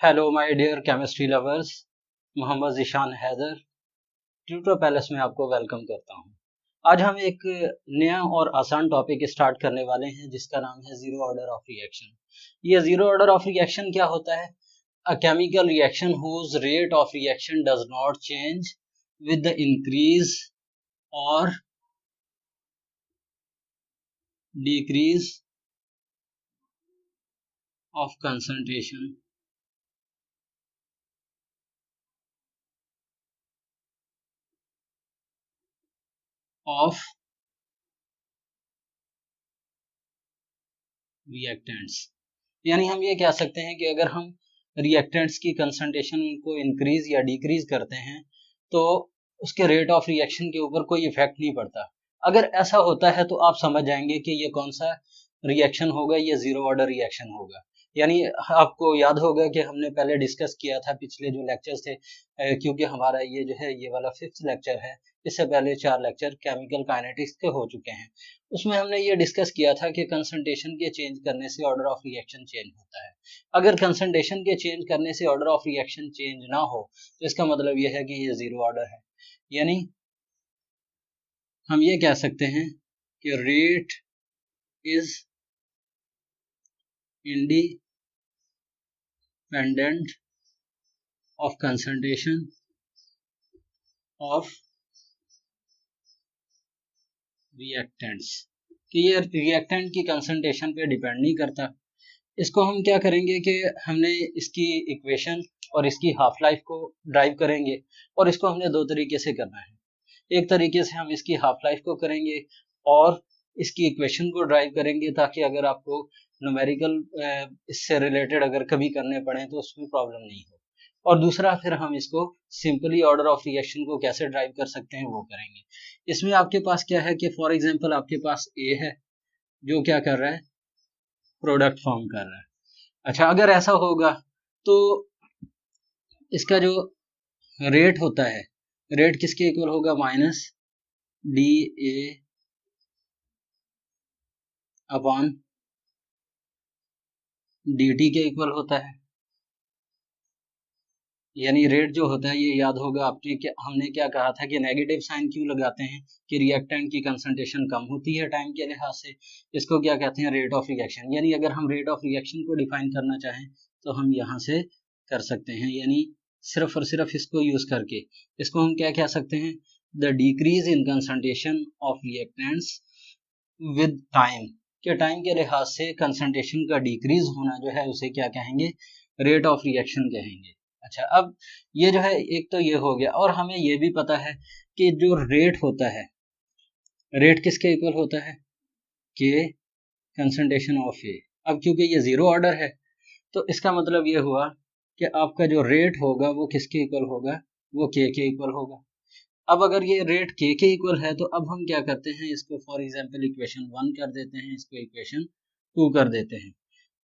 Hello my dear chemistry lovers. Mohammad Zeeshan Haider tutor palace में आपको welcome करता हूं। आज हम एक नया और आसान टॉपिक स्टार्ट करने वाले हैं जिसका नाम है जीरो ऑर्डर ऑफ रिएक्शन। ये जीरो ऑर्डर ऑफ रिएक्शन क्या होता है? A chemical reaction whose rate of reaction does not change with the increase और decrease of concentration of reactants. यानी हम ये कह सकते हैं कि अगर हम रिएक्टेंट्स की कंसंट्रेशन को इंक्रीज या डिक्रीज करते हैं तो उसके रेट ऑफ रिएक्शन के ऊपर कोई इफेक्ट नहीं पड़ता। अगर ऐसा होता है तो आप समझ जाएंगे कि ये कौन सा रिएक्शन होगा, ये जीरो ऑर्डर रिएक्शन होगा। यानी आपको याद होगा कि हमने पहले डिस्कस किया था पिछले जो लेक्चर्स थे, क्योंकि हमारा ये जो है ये वाला 5th लेक्चर है। इससे पहले 4 लेक्चर केमिकल काइनेटिक्स के हो चुके हैं। उसमें हमने ये डिस्कस किया था कि कंसंट्रेशन के चेंज करने से ऑर्डर ऑफ रिएक्शन चेंज होता है। अगर कंसंट्रेशन के चेंज करने से ऑर्डर ऑफ रिएक्शन चेंज ना हो तो इसका मतलब ये है कि ये जीरो ऑर्डर है। यानी हम ये कह सकते हैं कि rate is independent of concentration of reactants, कि ये रिएक्टेंट की कंसंट्रेशन पे डिपेंड नहीं करता। इसको हम क्या करेंगे कि हमने इसकी इक्वेशन और इसकी हाफ लाइफ को ड्राइव करेंगे, और इसको हमने दो तरीके से करना है। एक तरीके से हम इसकी हाफ लाइफ को करेंगे और इसकी इक्वेशन को ड्राइव करेंगे, ताकि अगर आपको न्यूमेरिकल इससे रिलेटेड अगर कभी करने पड़े तो उसमें प्रॉब्लम नहीं हो। और दूसरा फिर हम इसको सिंपली ऑर्डर ऑफ रिएक्शन को कैसे ड्राइव कर सकते हैं वो करेंगे। इसमें आपके पास क्या है कि फॉर एग्जांपल आपके पास ए है जो क्या कर रहा है, प्रोडक्ट फॉर्म कर रहा है। अच्छा, अगर ऐसा होगा तो इसका जो रेट होता है, रेट किसके इक्वल होगा? Minus D A upon D T के इक्वल होता है। यानी रेट जो होता है, ये याद होगा आपने कि हमने क्या कहा था कि नेगेटिव साइन क्यों लगाते हैं? कि रिएक्टेंट की कंसंट्रेशन कम होती है टाइम के लिहाज से। इसको क्या कहते हैं? Rate of reaction. यानी अगर हम रेट ऑफ रिएक्शन को डिफाइन करना चाहें तो हम यहाँ से कर सकते हैं, यानी सिर्फ और सिर्फ इसको यूज करके। इसको हम क्या कह सकते हैं? The decrease in concentration of reactants with time, के टाइम के लिहाज से कंसंट्रेशन का डिक्रीज होना जो है उसे क्या कहेंगे? रेट ऑफ रिएक्शन कहेंगे। अच्छा, अब ये जो है एक तो ये हो गया, और हमें ये भी पता है कि जो रेट होता है, रेट किसके इक्वल होता है? के कंसंट्रेशन ऑफ ए। अब क्योंकि ये जीरो ऑर्डर है तो इसका मतलब ये हुआ कि आपका जो रेट होगा वो किसके इक्वल होगा? वो के इक्वल होगा। अब अगर ये रेट के इक्वल है तो अब हम क्या करते हैं? इसको फॉर एग्जांपल इक्वेशन 1 कर देते हैं, इसको इक्वेशन 2 कर देते हैं।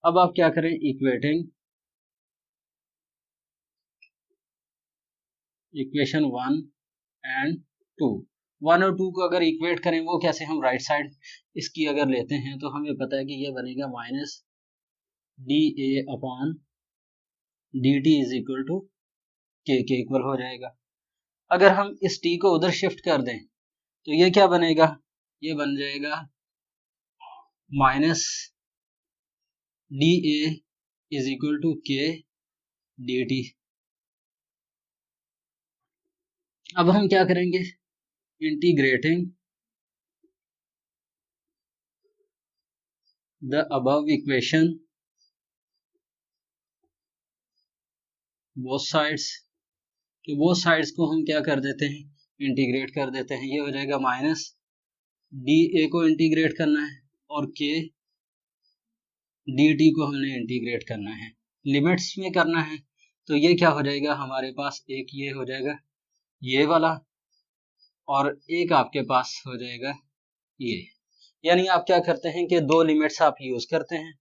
अब आप क्या करें? इक्वेटिंग इक्वेशन 1 एंड 2, 1 और 2 को अगर इक्वेट करें, वो कैसे? हम राइट साइड इसकी अगर लेते हैं तो हमें पता है कि ये बनेगा minus D A upon D T is equal to K equal हो जाएगा। अगर हम इस टी को उधर शिफ्ट कर दें तो ये क्या बनेगा? ये बन जाएगा minus D A is equal to K D T. अब हम क्या करेंगे? Integrating the above equation both sides, कि बोथ साइड्स को हम क्या कर देते हैं? इंटीग्रेट कर देते हैं। ये हो जाएगा माइनस डी ए को इंटीग्रेट करना है और के डी टी को हमने इंटीग्रेट करना है, लिमिट्स में करना है। तो ये क्या हो जाएगा हमारे पास? एक ये हो जाएगा ये वाला, और एक आपके पास हो जाएगा ये। यानी आप क्या करते हैं कि दो लिमिट्स आप यूज करते हैं।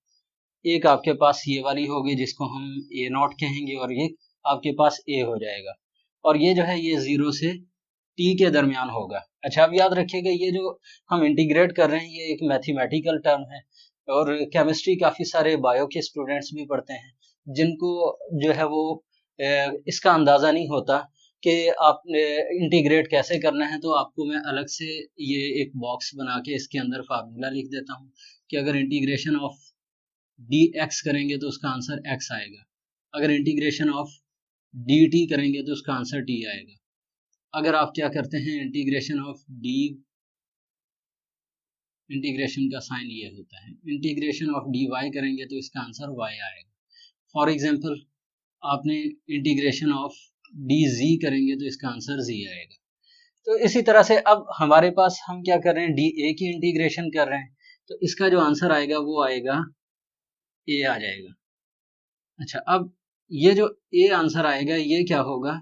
एक आपके पास ये वाली होगी जिसको हम ए नॉट कहेंगे, और ये आपके पास ए हो जाएगा, और ये जो है ये 0 से टी के दरमियान होगा। अच्छा, अब याद रखिएगा ये जो हम इंटीग्रेट कर रहे हैं ये एक मैथमेटिकल टर्म है, और केमिस्ट्री काफी सारे बायो के स्टूडेंट्स भी पढ़ते हैं जिनको जो है वो इसका अंदाज़ा नहीं होता कि आप इंटीग्रेट कैसे करना है, तो आपको मैं अलग से ये एक बॉक्स बना के इसके अंदर फार्मूला लिख देता हूँ कि अगर इंटीग्रेशन ऑफ डी एक्स करेंगे तो उसका आंसर एक्स आएगा, अगर इंटीग्रेशन ऑफ डी टी करेंगे तो उसका आंसर टी आएगा, अगर आप क्या करते हैं इंटीग्रेशन ऑफ डी, इंटीग्रेशन का साइन ये होता है, इंटीग्रेशन ऑफ डी वाई करेंगे तो इसका आंसर वाई आएगा। फॉर एग्जांपल आपने इंटीग्रेशन ऑफ डी जी करेंगे तो इसका आंसर जी आएगा। तो इसी तरह से अब हमारे पास हम क्या कर रहे हैं, डी ए की इंटीग्रेशन कर रहे हैं, तो इसका जो आंसर आएगा वो आएगा ए आ जाएगा। अच्छा, अब ये जो ए आंसर आएगा ये क्या होगा,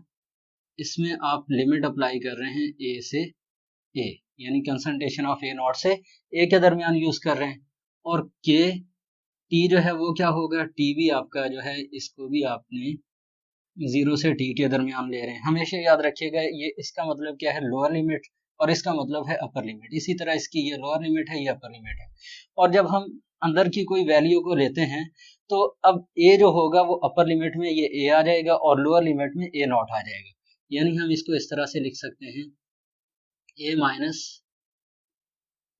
इसमें आप लिमिट अप्लाई कर रहे हैं ए से ए, यानी कंसंट्रेशन ऑफ ए नॉट से ए के दरमियान यूज कर रहे हैं, और के टी जो है वो क्या होगा, टी भी आपका जो है इसको भी आपने 0 से टी के दरमियान ले रहे हैं। हमेशा याद रखिएगा ये इसका मतलब क्या है, लोअर लिमिट, और इसका मतलब है अपर लिमिट। इसी तरह इसकी ये लोअर लिमिट है, ये अपर लिमिट है, और जब हम अंदर की कोई वैल्यू को लेते हैं तो अब ए जो होगा वो अपर लिमिट में ये ए आ जाएगा और लोअर लिमिट में ए नॉट आ जाएगा। यानी हम इसको इस तरह से लिख सकते हैं, A minus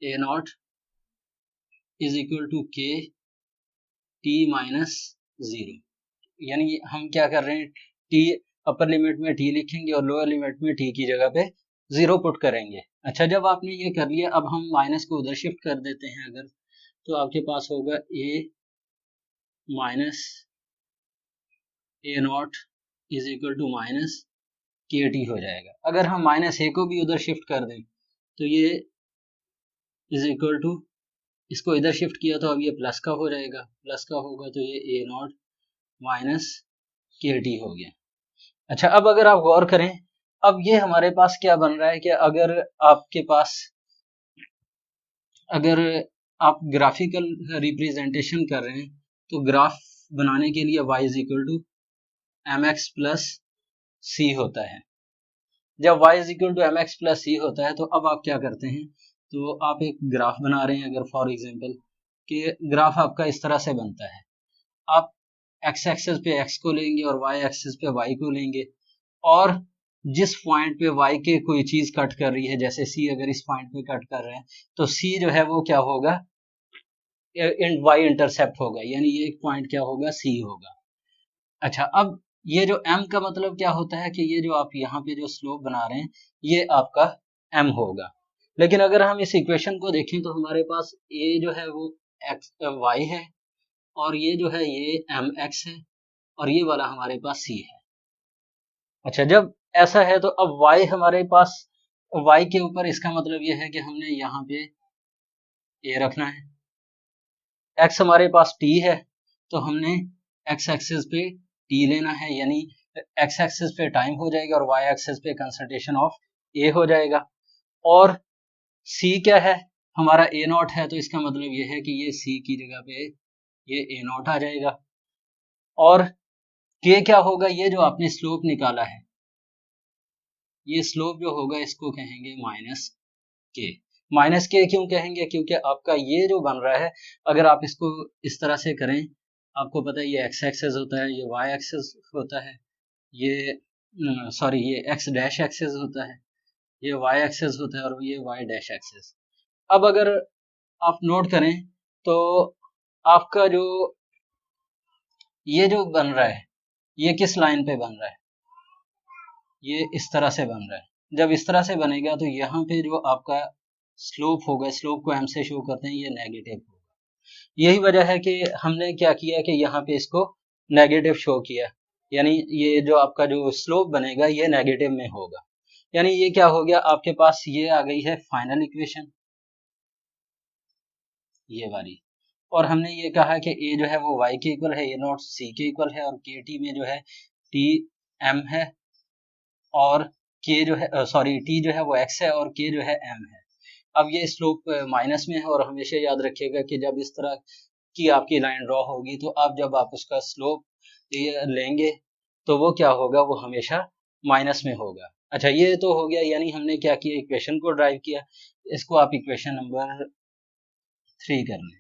A naught is equal to K T minus 0। यानी हम क्या कर रहे हैं, टी अपर लिमिट में टी लिखेंगे और लोअर लिमिट में टी की जगह पे 0 पुट करेंगे। अच्छा, जब आपने ये कर लिया, अब हम माइनस को उधर शिफ्ट कर देते हैं अगर, तो आपके पास होगा A minus A naught is equal to minus K T हो जाएगा। अगर हम माइनस ए को भी उधर शिफ्ट कर दें तो ये इज इक्वल टू, इसको इधर शिफ्ट किया तो अब ये प्लस का हो जाएगा, प्लस का होगा तो ये ए नॉट माइनस के टी हो गया। अच्छा, अब अगर आप गौर करें, अब ये हमारे पास क्या बन रहा है कि अगर आपके पास, अगर आप ग्राफिकल रिप्रेजेंटेशन कर रहे हैं तो ग्राफ बनाने के लिए y is equal to M X plus C होता है। जब y is equal to M X plus C होता है तो अब आप क्या करते हैं, तो आप एक ग्राफ बना रहे हैं, अगर फॉर एग्जांपल कि ग्राफ आपका इस तरह से बनता है, आप x एक्सिस पे x को लेंगे और y एक्सिस पे y को लेंगे, और जिस पॉइंट पे y के कोई चीज कट कर रही है, जैसे c अगर इस पॉइंट पे कट कर रहे हैं तो c जो है वो क्या होगा, y इंटरसेप्ट होगा, यानी ये एक पॉइंट क्या होगा, c होगा। अच्छा, अब ये जो m का मतलब क्या होता है कि ये जो आप यहाँ पे जो स्लोप बना रहे हैं ये आपका m होगा। लेकिन अगर हम इस इक्वेशन को देखें तो हमारे पास a जो है वो x y है, और ये जो है ये एम एक्स है, और ये वाला हमारे पास c है। अच्छा, जब ऐसा है तो अब y हमारे पास, y के ऊपर इसका मतलब ये है कि हमने यहाँ पे a रखना है, x हमारे पास t है तो हमने x एक्सिस पे t लेना है, यानी x एक्सिस पे टाइम हो जाएगा और y एक्सिस पे कंसंट्रेशन ऑफ a हो जाएगा, और c क्या है, हमारा a नॉट है, तो इसका मतलब ये है कि ये c की जगह पे ये a नॉट आ जाएगा, और k क्या होगा, ये जो आपने स्लोप निकाला है, ये स्लोप जो होगा इसको कहेंगे माइनस के। माइनस के क्यों कहेंगे, क्योंकि आपका ये जो बन रहा है, अगर आप इसको इस तरह से करें, आपको पता है ये x एक्सिस होता है, ये y एक्सिस होता है, ये सॉरी ये x डैश एक्सिस होता है, ये y एक्सिस होता है, और ये y डैश एक्सिस। अब अगर आप नोट करें तो आपका जो ये जो बन रहा है ये किस लाइन पे बन रहा है, ये इस तरह से बन रहा है। जब इस तरह से बनेगा तो यहाँ पे जो आपका स्लोप होगा, स्लोप को हम से शो करते हैं, ये नेगेटिव होगा। यही वजह है कि हमने क्या किया कि यहाँ पे इसको नेगेटिव शो किया, यानी ये जो आपका जो स्लोप बनेगा ये नेगेटिव में होगा। यानी ये क्या हो गया, आपके पास ये आ गई है फाइनल इक्वेशन, ये वाली, और हमने ये कहा कि a जो है वो y के इक्वल है, a नॉट c के इक्वल है, और के टी में जो है t m है, और k जो है सॉरी t जो है वो x है, और k जो है m है। अब ये स्लोप माइनस में है, और हमेशा याद रखिएगा कि जब इस तरह की आपकी लाइन ड्रॉ होगी तो आप जब आप उसका स्लोप लेंगे तो वो क्या होगा, वो हमेशा माइनस में होगा। अच्छा, ये तो हो गया, यानी हमने क्या किया, इक्वेशन को ड्राइव किया। इसको आप इक्वेशन नंबर 3 कर लें।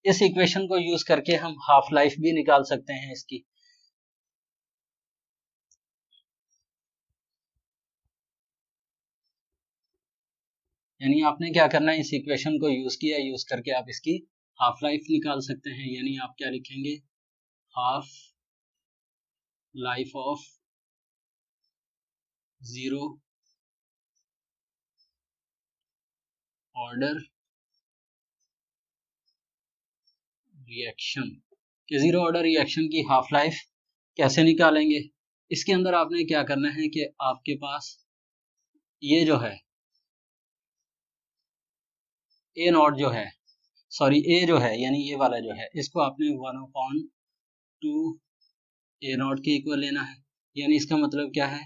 इस इक्वेशन को यूज करके हम हाफ लाइफ भी निकाल सकते हैं इसकी। यानी आपने क्या करना है, इस इक्वेशन को यूज किया, यूज करके आप इसकी हाफ लाइफ निकाल सकते हैं। यानी आप क्या लिखेंगे, half life of zero order reaction कि जीरो ऑर्डर रिएक्शन की हाफ लाइफ कैसे निकालेंगे। इसके अंदर आपने क्या करना है कि आपके पास ये जो है ए नॉट जो है, सॉरी ए जो है यानी ये वाला जो है, इसको आपने 1/2 ए नॉट के इक्वल लेना है। यानी इसका मतलब क्या है,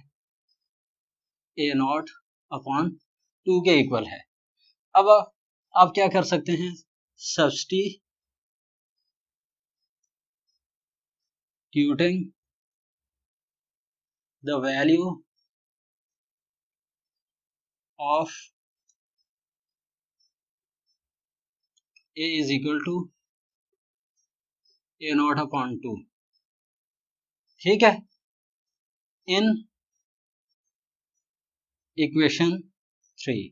ए नॉट अपॉन 2 के इक्वल है। अब आप क्या कर सकते हैं, substituting the value of A is equal to A not upon 2, ठीक है, इन इक्वेशन 3।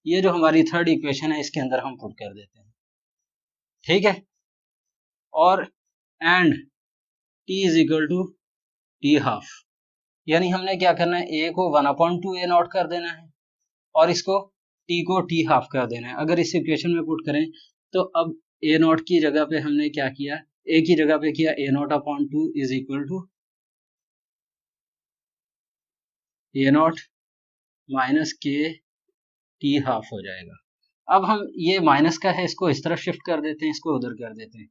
ये जो हमारी थर्ड इक्वेशन है इसके अंदर हम पुट कर देते हैं, ठीक है। और and T is equal to T half, यानी हमने क्या करना है, ए को 1/2 ए नॉट कर देना है और इसको टी को टी हाफ कर देना है। अगर इस इक्वेशन में पुट करें तो अब ए नॉट की जगह पे हमने क्या किया, ए की जगह पे किया A not upon 2 is equal to A naught minus K T half हो जाएगा। अब हम ये माइनस का है, इसको इस तरफ शिफ्ट कर देते हैं, इसको उधर कर देते हैं।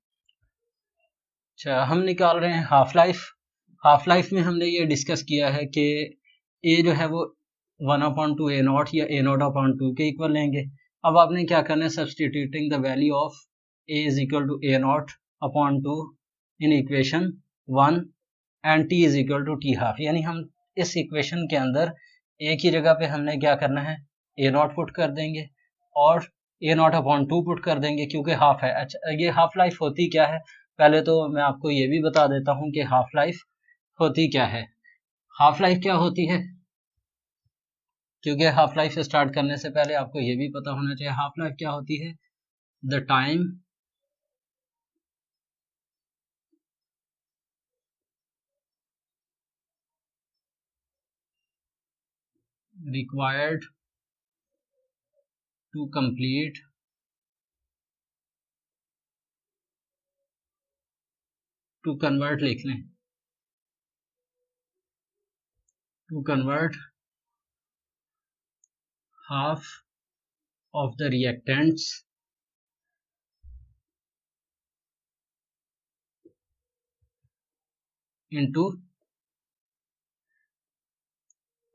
अच्छा, हम निकाल रहे हैं हाफ लाइफ। हाफ लाइफ में हमने ये डिस्कस किया है कि ए जो है वो 1/2 ए नॉट या ए नॉट अपॉन 2 के इक्वल लेंगे। अब आपने क्या करना है, substituting the value of A is equal to A not upon 2 in equation 1 and T is equal to T half. यानी हम इस इक्वेशन के अंदर ए की जगह पे हमने क्या करना है, ए नॉट पुट कर देंगे और ए नॉट अपॉन 2 पुट कर देंगे क्योंकि हाफ है। अच्छा, ये हाफ लाइफ होती क्या है, पहले तो मैं आपको ये भी बता देता हूँ कि हाफ लाइफ होती क्या है। हाफ लाइफ क्या होती है, क्योंकि हाफ लाइफ से स्टार्ट करने से पहले आपको ये भी पता होना चाहिए हाफ लाइफ क्या होती है, the time required to complete to convert, लिख लें, to convert half of the reactants into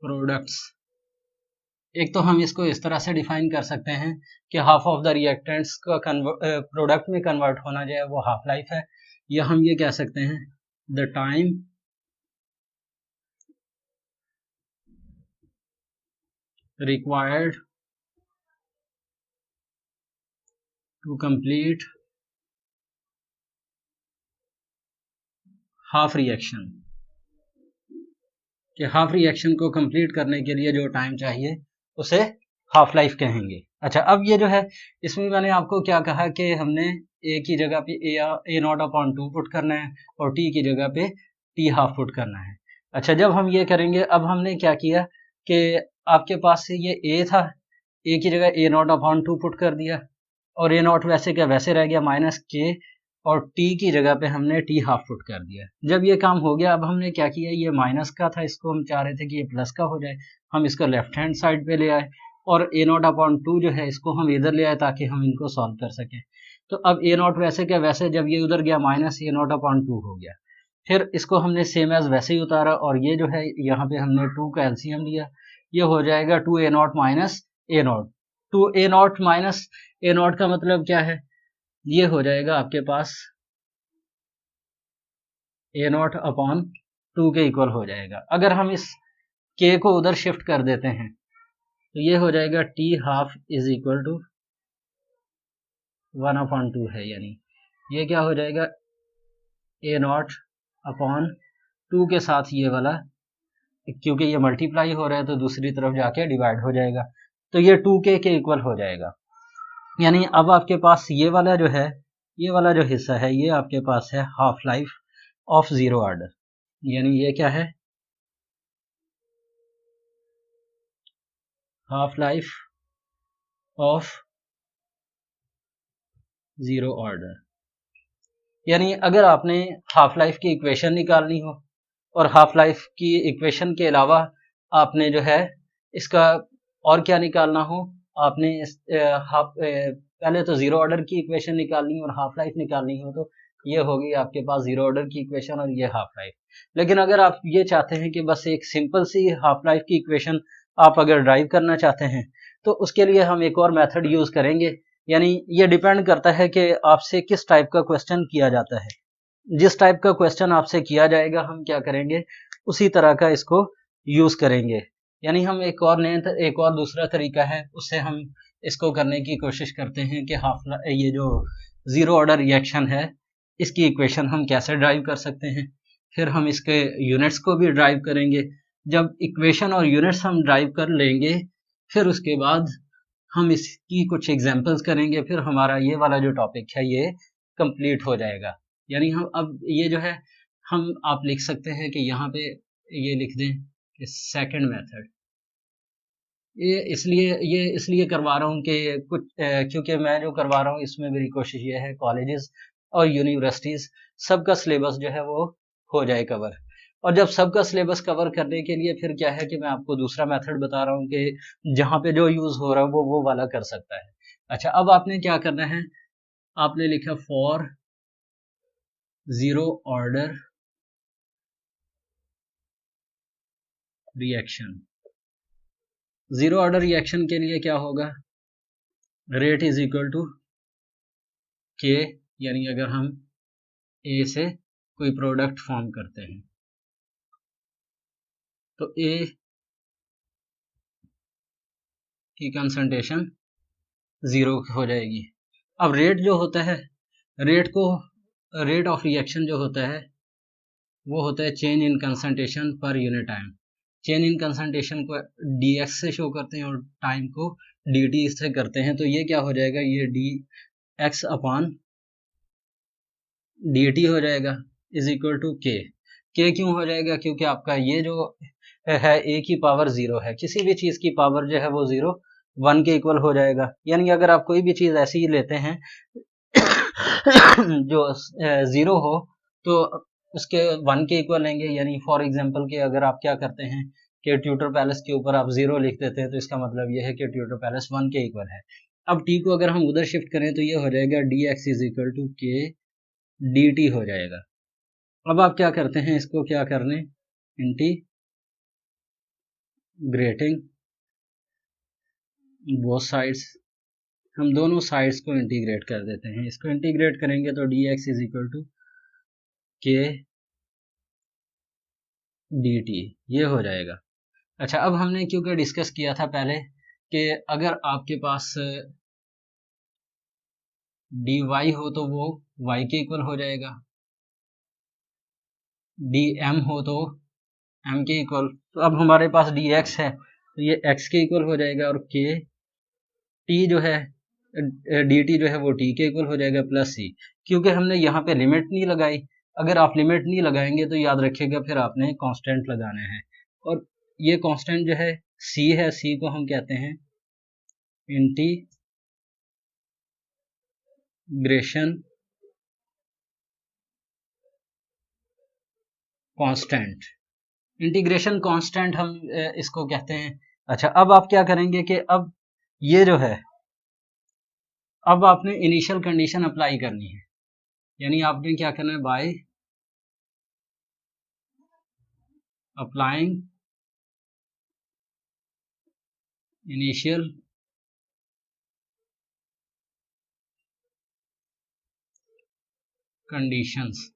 products। एक तो हम इसको इस तरह से डिफाइन कर सकते हैं कि हाफ ऑफ द रिएक्टेंट्स का प्रोडक्ट में कन्वर्ट होना जो है वो हाफ लाइफ है, या हम ये कह सकते हैं the time required to complete half reaction, कि हाफ रिएक्शन को कंप्लीट करने के लिए जो टाइम चाहिए उसे हाफ लाइफ कहेंगे। अच्छा, अब ये जो है इसमें मैंने आपको क्या कहा कि हमने ए की जगह पे ए नॉट अपॉन 2 पुट करना है और टी की जगह पे टी हाफ पुट करना है। अच्छा, जब हम ये करेंगे, अब हमने क्या किया कि आपके पास से ये ए था, ए की जगह ए नॉट अपॉन 2 पुट कर दिया और ए नॉट वैसे क्या वैसे रह गया माइनस के, और टी की जगह पे हमने टी हाफ पुट कर दिया। जब ये काम हो गया, अब हमने क्या किया, ये माइनस का था, इसको हम चाह रहे थे कि ये प्लस का हो जाए, हम इसको लेफ्ट हैंड साइड पे ले आए और ए नॉट अपॉन 2 जो है इसको हम इधर ले आए ताकि हम इनको सॉल्व कर सकें। तो अब ए नॉट वैसे क्या वैसे, जब ये उधर गया माइनस ए नॉट अपॉन 2 हो गया, फिर इसको हमने सेम एज वैसे ही उतारा और ये जो है यहाँ पे हमने 2 का एलसीएम लिया, ये हो जाएगा 2 A naught minus A naught. 2 A naught minus A naught का मतलब क्या है, ये हो जाएगा आपके पास ए नॉट अपॉन 2 के इक्वल हो जाएगा। अगर हम इस के को उधर शिफ्ट कर देते हैं तो ये हो जाएगा T half is equal to 1/2 है, यानी ये क्या हो जाएगा, ए नॉट अपॉन 2 के साथ ये वाला, क्योंकि ये मल्टीप्लाई हो रहा है तो दूसरी तरफ जाके डिवाइड हो जाएगा, तो ये 2k के इक्वल हो जाएगा। यानी अब आपके पास ये वाला जो है, ये वाला जो हिस्सा है, ये आपके पास है half life of zero order. यानी ये क्या है, half life of zero order. यानी अगर आपने हाफ लाइफ की इक्वेशन निकालनी हो और हाफ लाइफ की इक्वेशन के अलावा आपने जो है इसका और क्या निकालना हो, आपने पहले तो जीरो ऑर्डर की इक्वेशन निकालनी और हाफ लाइफ निकालनी हो, तो ये होगी आपके पास जीरो ऑर्डर की इक्वेशन और ये हाफ लाइफ। लेकिन अगर आप ये चाहते हैं कि बस एक सिंपल सी हाफ लाइफ की इक्वेशन आप अगर ड्राइव करना चाहते हैं, तो उसके लिए हम एक और मेथड यूज करेंगे। यानी ये डिपेंड करता है कि आपसे किस टाइप का क्वेश्चन किया जाता है। जिस टाइप का क्वेश्चन आपसे किया जाएगा हम क्या करेंगे, उसी तरह का इसको यूज करेंगे। यानी हम एक और दूसरा तरीका है, उससे हम इसको करने की कोशिश करते हैं कि ये जो जीरो ऑर्डर रिएक्शन है, इसकी इक्वेशन हम कैसे ड्राइव कर सकते हैं। फिर हम इसके यूनिट्स को भी ड्राइव करेंगे। जब इक्वेशन और यूनिट्स हम ड्राइव कर लेंगे, फिर उसके बाद हम इसकी कुछ एग्जांपल्स करेंगे, फिर हमारा ये वाला जो टॉपिक है ये कंप्लीट हो जाएगा। यानी हम अब ये जो है, हम आप लिख सकते हैं कि यहाँ पे ये लिख दें कि सेकंड मेथड। ये इसलिए करवा रहा हूँ कि क्योंकि मैं जो करवा रहा हूँ इसमें मेरी कोशिश ये है कॉलेजेस और यूनिवर्सिटीज सबका सिलेबस जो है वो हो जाए कवर। और जब सबका सिलेबस कवर करने के लिए फिर क्या है कि मैं आपको दूसरा मेथड बता रहा हूँ कि जहाँ पे जो यूज हो रहा है वो वाला कर सकता है। अच्छा, अब आपने क्या करना है, आपने लिखा for zero order reaction. Zero order reaction के लिए क्या होगा, रेट इज इक्वल टू के। यानी अगर हम ए से कोई प्रोडक्ट फॉर्म करते हैं तो ए की कंसंट्रेशन जीरो हो जाएगी। अब रेट जो होता है, रेट को रेट ऑफ रिएक्शन जो होता है वो होता है change in concentration per unit time. Change in concentration को dx से शो करते हैं और टाइम को dt से करते हैं, तो ये क्या हो जाएगा, ये dx अपॉन dt हो जाएगा इज इक्वल टू के। के क्यों हो जाएगा, क्योंकि आपका ये जो है ए की पावर जीरो है, किसी भी चीज की पावर जो है वो जीरो 1 के इक्वल हो जाएगा। यानी अगर आप कोई भी चीज ऐसी ही लेते हैं जो जीरो हो, तो उसके 1 के इक्वल लेंगे। यानी फॉर एग्जांपल के अगर आप क्या करते हैं कि ट्यूटर पैलेस के ऊपर आप जीरो लिख देते हैं, तो इसका मतलब ये है कि ट्यूटर पैलेस 1 के इक्वल है। अब टी को अगर हम उधर शिफ्ट करें तो ये हो जाएगा D X is equal to K D T हो जाएगा। अब आप क्या करते हैं, इसको क्या करने, इंटीग्रेटिंग बोथ साइड्स, हम दोनों साइड्स को इंटीग्रेट कर देते हैं। इसको इंटीग्रेट करेंगे तो D X is equal to K D T, ये हो जाएगा। अच्छा, अब हमने क्योंकि डिस्कस किया था पहले कि अगर आपके पास डी वाई हो तो वो y के इक्वल हो जाएगा, डी एम हो तो m के इक्वल। तो अब हमारे पास डी एक्स है तो ये x के इक्वल हो जाएगा, और के टी जो है डी टी जो है वो t के इक्वल हो जाएगा प्लस c, क्योंकि हमने यहाँ पे लिमिट नहीं लगाई। अगर आप लिमिट नहीं लगाएंगे तो याद रखिएगा फिर आपने कांस्टेंट लगाना है, और ये कांस्टेंट जो है c है, c को हम कहते हैं इंटीग्रेशन कांस्टेंट। इंटीग्रेशन कांस्टेंट हम इसको कहते हैं। अच्छा, अब आप क्या करेंगे कि अब ये जो है, अब आपने इनिशियल कंडीशन अप्लाई करनी है। यानी आपने क्या करना है, by applying initial conditions.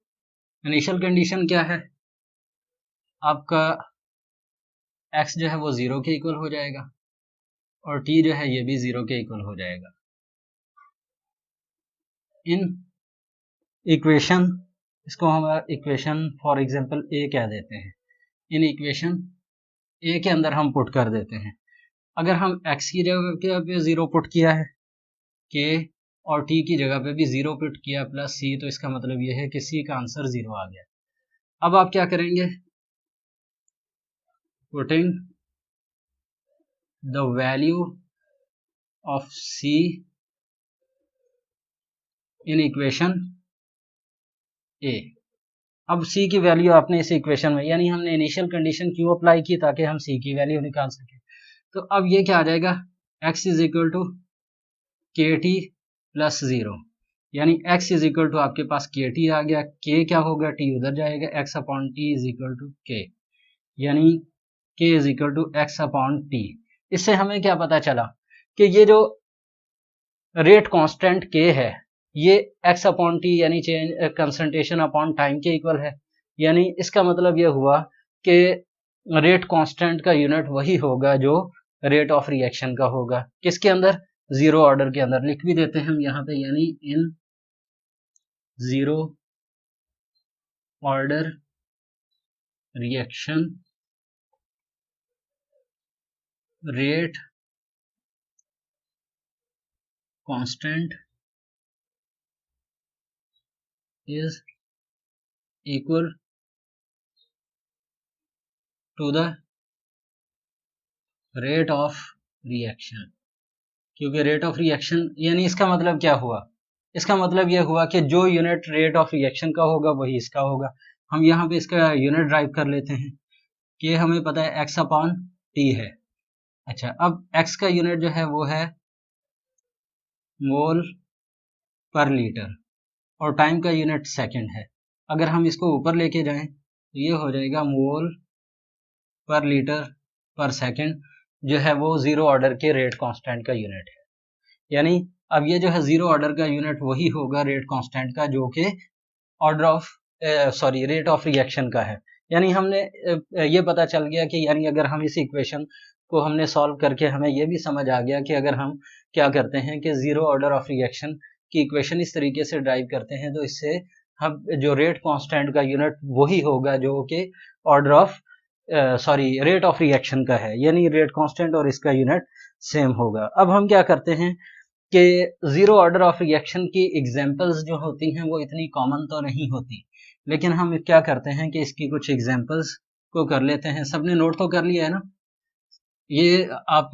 Initial condition क्या है, आपका x जो है वो जीरो के इक्वल हो जाएगा और t जो है ये भी जीरो के इक्वल हो जाएगा इन इक्वेशन, इसको हम इक्वेशन फॉर एग्जांपल ए कह देते हैं। इन इक्वेशन ए के अंदर हम पुट कर देते हैं। अगर हम x की जगह पे 0 पुट किया है, k और t की जगह पे भी 0 पुट किया प्लस c, तो इसका मतलब ये है कि c का आंसर 0 आ गया। अब आप क्या करेंगे, putting the value of c in equation A. अब c की वैल्यू आपने इस इक्वेशन में, यानी हमने इनिशियल कंडीशन क्यों अप्लाई की, ताकि हम c की वैल्यू निकाल सकें। तो अब ये क्या आ जाएगा, x is equal to K T plus 0, यानी x इज इक्वल टू आपके पास के टी आ गया, k क्या होगा, t उधर जाएगा, x upon T is equal to k, यानी k is equal to x upon T. इससे हमें क्या पता चला कि ये जो रेट कांस्टेंट k है ये x अपॉन टी यानी चेंज कंसंट्रेशन अपॉन टाइम के इक्वल है। यानी इसका मतलब ये हुआ कि रेट कांस्टेंट का यूनिट वही होगा जो रेट ऑफ रिएक्शन का होगा। किसके अंदर, जीरो ऑर्डर के अंदर। लिख भी देते हैं हम यहाँ पे, यानी in zero order reaction rate constant is equal to the rate of reaction. क्योंकि रेट ऑफ रिएक्शन, यानी इसका मतलब क्या हुआ, इसका मतलब यह हुआ कि जो यूनिट रेट ऑफ रिएक्शन का होगा वही इसका होगा। हम यहाँ पे इसका यूनिट ड्राइव कर लेते हैं कि हमें पता है x अपॉन टी है। अच्छा, अब x का यूनिट जो है वो है मोल पर लीटर और टाइम का यूनिट सेकंड है। अगर हम इसको ऊपर लेके जाएं तो ये हो जाएगा मोल पर लीटर पर सेकंड, जो है वो जीरो ऑर्डर के रेट कांस्टेंट का यूनिट है। यानी अब ये जो है जीरो ऑर्डर का यूनिट वही होगा रेट कांस्टेंट का, जो कि order of rate of reaction का है। यानी हमने ये पता चल गया कि यानी अगर हम इस इक्वेशन को हमने सॉल्व करके हमें ये भी समझ आ गया कि अगर हम क्या करते हैं कि जीरो ऑर्डर ऑफ रिएक्शन की इक्वेशन इस तरीके से ड्राइव करते हैं तो इससे हम जो रेट कांस्टेंट का यूनिट वही होगा जो कि order of rate of reaction का है, यानी रेट कांस्टेंट और इसका यूनिट सेम होगा। अब हम क्या करते हैं कि जीरो ऑर्डर ऑफ रिएक्शन की एग्जांपल्स जो होती हैं वो इतनी कॉमन तो नहीं होती, लेकिन हम क्या करते हैं कि इसकी कुछ एग्जांपल्स को कर लेते हैं। सबने नोट तो कर लिया है ना, ये आप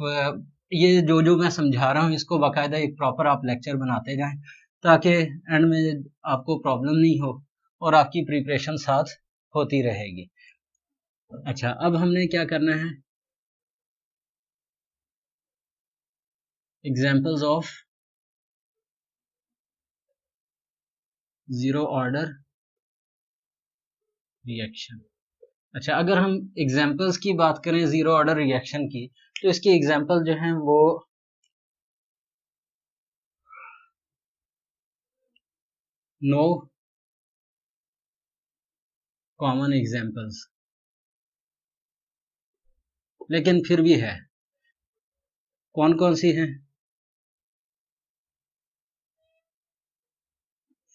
ये जो जो मैं समझा रहा हूँ इसको बाकायदा एक प्रॉपर आप लेक्चर बनाते जाएं ताकि एंड में आपको प्रॉब्लम नहीं हो और आपकी प्रिपरेशन साथ होती रहेगी। अच्छा, अब हमने क्या करना है, examples of zero order reaction. अच्छा, अगर हम एग्जांपल्स की बात करें जीरो ऑर्डर रिएक्शन की, तो इसकी एग्जांपल जो हैं वो नो कॉमन एग्जांपल्स, लेकिन फिर भी है। कौन कौन सी हैं,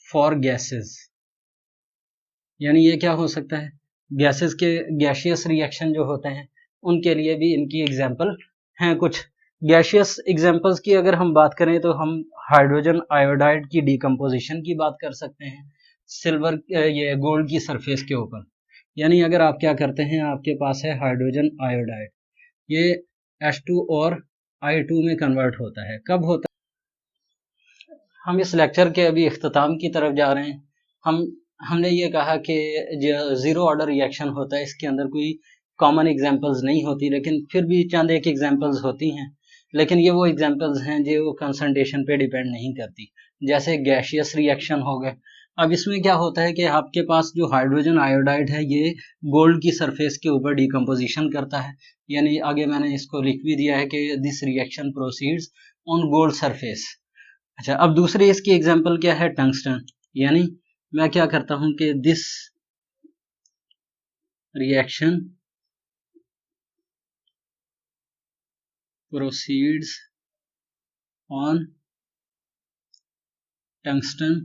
फॉर गैसेस, यानी ये क्या हो सकता है, गैसेस के गैशियस रिएक्शन जो होते हैं उनके लिए भी इनकी एग्जांपल हैं। कुछ गैशियस एग्जांपल्स की अगर हम बात करें तो हम हाइड्रोजन आयोडाइड की डिकम्पोजिशन की बात कर सकते हैं सिल्वर ये गोल्ड की सरफेस के ऊपर। यानी अगर आप क्या करते हैं, आपके पास है हाइड्रोजन आयोडाइड, ये H2 और I2 में कन्वर्ट होता है। कब होता है, हम इस लेक्चर के अभी इख्तिताम की तरफ जा रहे हैं। हमने ये कहा कि जो ज़ीरो ऑर्डर रिएक्शन होता है इसके अंदर कोई कॉमन एग्जांपल्स नहीं होती, लेकिन फिर भी चंद एक एग्जांपल्स होती हैं, लेकिन ये वो एग्जांपल्स हैं जो कंसंट्रेशन पे डिपेंड नहीं करती। जैसे गैशियस रिएक्शन हो गए। अब इसमें क्या होता है कि आपके पास जो हाइड्रोजन आयोडाइड है ये गोल्ड की सरफेस के ऊपर डिकम्पोजिशन करता है, यानी आगे मैंने इसको लिख भी दिया है कि this reaction proceeds on gold surface. अच्छा, अब दूसरी इसकी एग्जांपल क्या है, टंगस्टन, यानी मैं क्या करता हूं कि this reaction proceeds on tungsten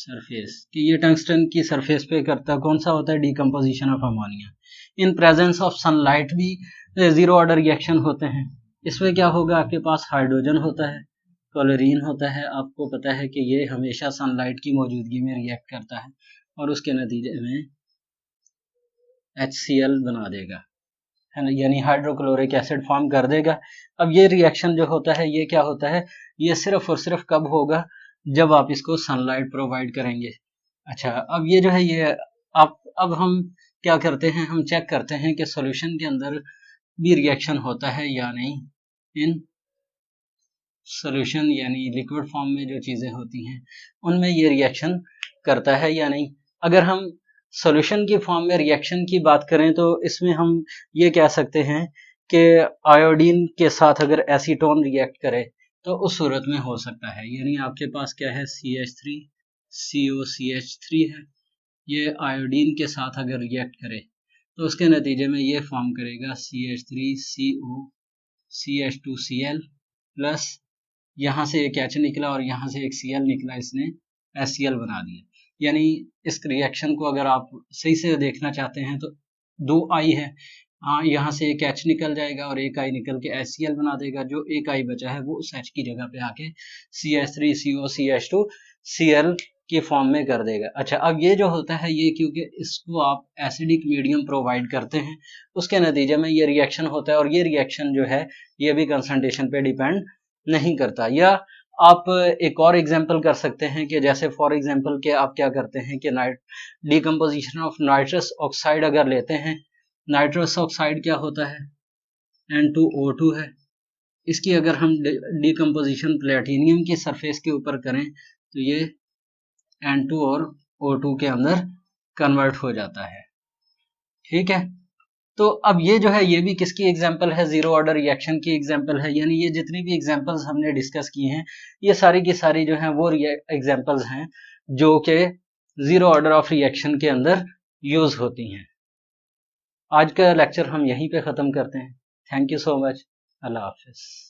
surface कि ये टंगस्टन की सरफेस पे करता कौन सा होता है, decomposition of ammonia. In presence of sunlight भी जीरो ऑर्डर रिएक्शन होते हैं। इसमें क्या होगा, आपके पास हाइड्रोजन होता है, क्लोरीन होता है, आपको पता है कि ये हमेशा सनलाइट की मौजूदगी में रिएक्ट करता है और उसके नतीजे में HCl बना देगा, है ना, यानी हाइड्रोक्लोरिक एसिड फॉर्म कर देगा। अब ये रिएक्शन जो होता है ये क्या होता है, ये सिर्फ और सिर्फ कब होगा, जब आप इसको सनलाइट प्रोवाइड करेंगे। अच्छा, अब ये जो है ये आप अब हम क्या करते हैं, हम चेक करते हैं कि सॉल्यूशन के अंदर भी रिएक्शन होता है या नहीं। इन सॉल्यूशन यानी लिक्विड फॉर्म में जो चीज़ें होती हैं उनमें ये रिएक्शन करता है या नहीं। अगर हम सॉल्यूशन की फॉर्म में रिएक्शन की बात करें तो इसमें हम ये कह सकते हैं कि आयोडीन के साथ अगर एसीटोन रिएक्ट करे तो उस सूरत में हो सकता है, यानी आपके पास क्या है, CH3 COCH3 है, ये आयोडीन के साथ अगर रिएक्ट करे तो उसके नतीजे में ये फॉर्म करेगा CH3CO CH2Cl प्लस यहाँ से एक H निकला और यहाँ से एक Cl निकला, इसने HCl बना दिया। यानी इस रिएक्शन को अगर आप सही से देखना चाहते हैं तो 2 I है, हाँ, यहाँ से एक H निकल जाएगा और एक I निकल के HCl बना देगा। जो एक I बचा है वो उस H की जगह पे आके CH3CO CH2 Cl की फॉर्म में कर देगा। अच्छा, अब ये जो होता है ये क्योंकि इसको आप एसिडिक मीडियम प्रोवाइड करते हैं उसके नतीजे में ये रिएक्शन होता है, और ये रिएक्शन जो है ये भी कंसंट्रेशन पे डिपेंड नहीं करता। या आप एक और एग्जांपल कर सकते हैं कि जैसे फॉर एग्जांपल के आप क्या करते हैं कि डिकम्पोजिशन ऑफ नाइट्रस ऑक्साइड अगर लेते हैं, नाइट्रस ऑक्साइड क्या होता है, N2O2 है। इसकी अगर हम डिकम्पोजिशन प्लेटिनियम की सरफेस के ऊपर करें तो ये N2 और O2 के अंदर कन्वर्ट हो जाता है। ठीक है, तो अब ये जो है ये भी किसकी एग्जांपल है, जीरो ऑर्डर रिएक्शन की एग्जांपल है। यानी ये जितनी भी एग्जांपल्स हमने डिस्कस की हैं ये सारी की सारी जो हैं वो एग्जांपल्स हैं जो कि जीरो ऑर्डर ऑफ रिएक्शन के अंदर यूज होती हैं। आज का लेक्चर हम यहीं पे ख़त्म करते हैं। Thank you so much. अल्लाह हाफिज़।